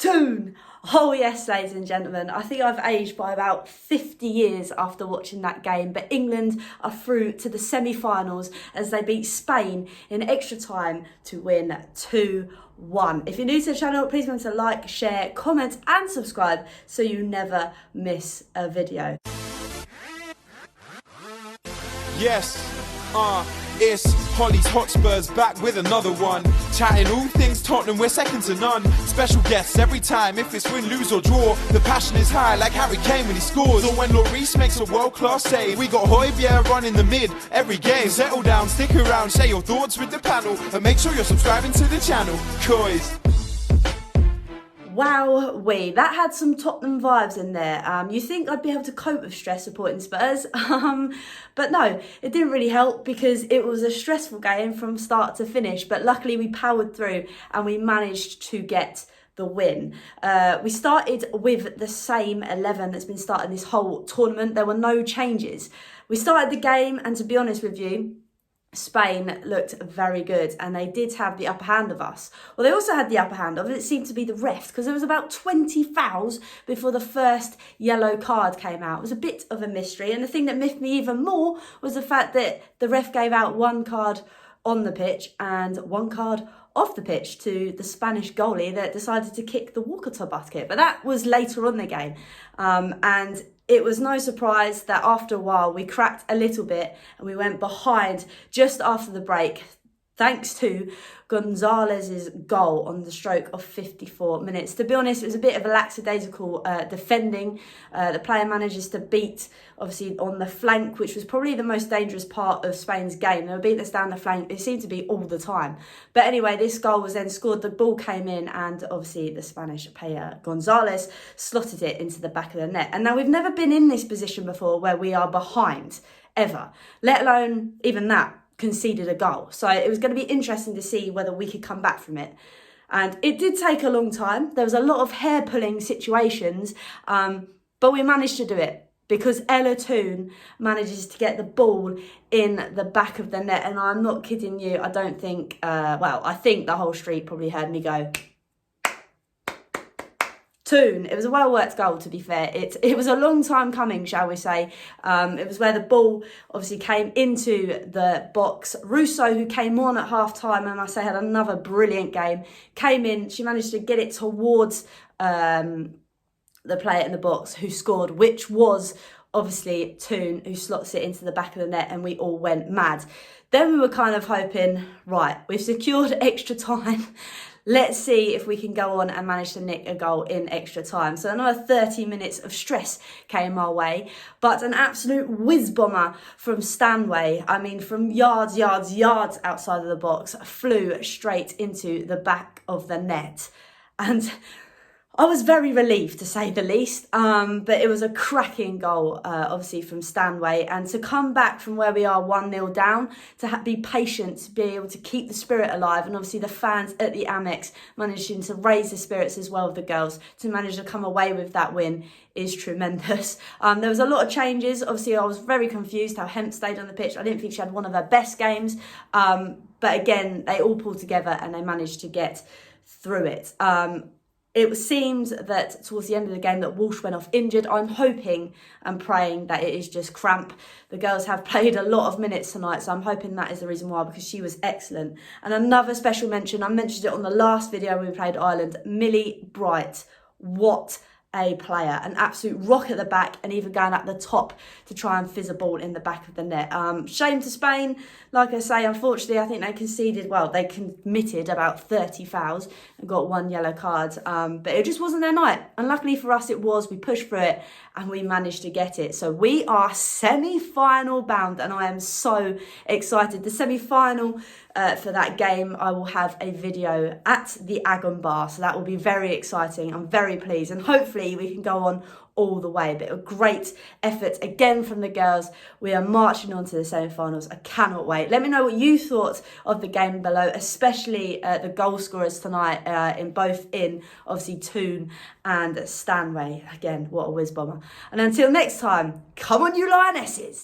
Toon. Oh yes, ladies and gentlemen, I think I've aged by about 50 years after watching that game, but England are through to the semi-finals as they beat Spain in extra time to win 2-1. If you're new to the channel, please remember to like, share, comment and subscribe so you never miss a video. Yes, it's Hollie's Hotspurs back with another one. Chatting all things Tottenham, we're second to none. Special guests every time, if it's win, lose or draw. The passion is high like Harry Kane when he scores. Or when Lloris makes a world-class save. We got Hollie running the mid every game. Settle down, stick around, share your thoughts with the panel. And make sure you're subscribing to the channel, coys. Wowee, that had some Tottenham vibes in there. You think I'd be able to cope with stress supporting Spurs, but no, it didn't really help because it was a stressful game from start to finish, but luckily we powered through and we managed to get the win. We started with the same 11 that's been starting this whole tournament. There were no changes. We started the game and to be honest with you, Spain looked very good and they did have the upper hand of us. Well, they also had the upper hand of it seemed to be the refs because there was about 20 fouls before the first yellow card came out. It was a bit of a mystery, and the thing that miffed me even more was the fact that the ref gave out one card on the pitch and one card off the pitch to the Spanish goalie that decided to kick the Walker bucket. But that was later on in the game, and it was no surprise that after a while we cracked a little bit and we went behind just after the break, thanks to Gonzalez's goal on the stroke of 54 minutes. To be honest, it was a bit of a lackadaisical defending. The player manages to beat, obviously, on the flank, which was probably the most dangerous part of Spain's game. They were beating us down the flank. It seemed to be all the time. But anyway, this goal was then scored. The ball came in and obviously the Spanish player Gonzalez slotted it into the back of the net. And now we've never been in this position before where we are behind, ever, let alone even that. Conceded a goal. So it was going to be interesting to see whether we could come back from it. And it did take a long time. There was a lot of hair-pulling situations, but we managed to do it because Ella Toon manages to get the ball in the back of the net. And I'm not kidding you. I don't think, I think the whole street probably heard me go, Toon. It was a well-worked goal, to be fair. It was a long time coming, shall we say. It was where the ball obviously came into the box. Russo, who came on at half-time and I say had another brilliant game, came in. She managed to get it towards the player in the box who scored, which was obviously Toon, who slots it into the back of the net, and we all went mad. Then we were kind of hoping, right, we've secured extra time. Let's see if we can go on and manage to nick a goal in extra time. So another 30 minutes of stress came our way, but an absolute whiz bomber from Stanway, I mean from yards outside of the box, flew straight into the back of the net. And I was very relieved, to say the least, but it was a cracking goal, obviously, from Stanway. And to come back from where we are 1-0 down, to be patient, to be able to keep the spirit alive, and obviously the fans at the Amex managing to raise the spirits as well of the girls, to manage to come away with that win is tremendous. There was a lot of changes. Obviously, I was very confused how Hemp stayed on the pitch. I didn't think she had one of her best games. But again, they all pulled together and they managed to get through it. It seemed that towards the end of the game that Walsh went off injured. I'm hoping and praying that it is just cramp. The girls have played a lot of minutes tonight, so I'm hoping that is the reason why, because she was excellent. And another special mention, I mentioned it on the last video when we played Ireland, Millie Bright. What a player, an absolute rock at the back, and even going up the top to try and fizz a ball in the back of the net. Shame to Spain, like I say, unfortunately I think they committed about 30 fouls and got one yellow card, but it just wasn't their night, and luckily for us it was. We pushed through it and we managed to get it. So we are semi-final bound and I am so excited. The semi-final for that game, I will have a video at the Agon Bar, so that will be very exciting. I'm very pleased, and hopefully we can go on all the way. But a great effort again from the girls. We are marching on to the semi-finals. I cannot wait. Let me know what you thought of the game below, especially the goal scorers tonight in obviously Toon and Stanway. Again, what a whiz bomber. And until next time, come on you Lionesses.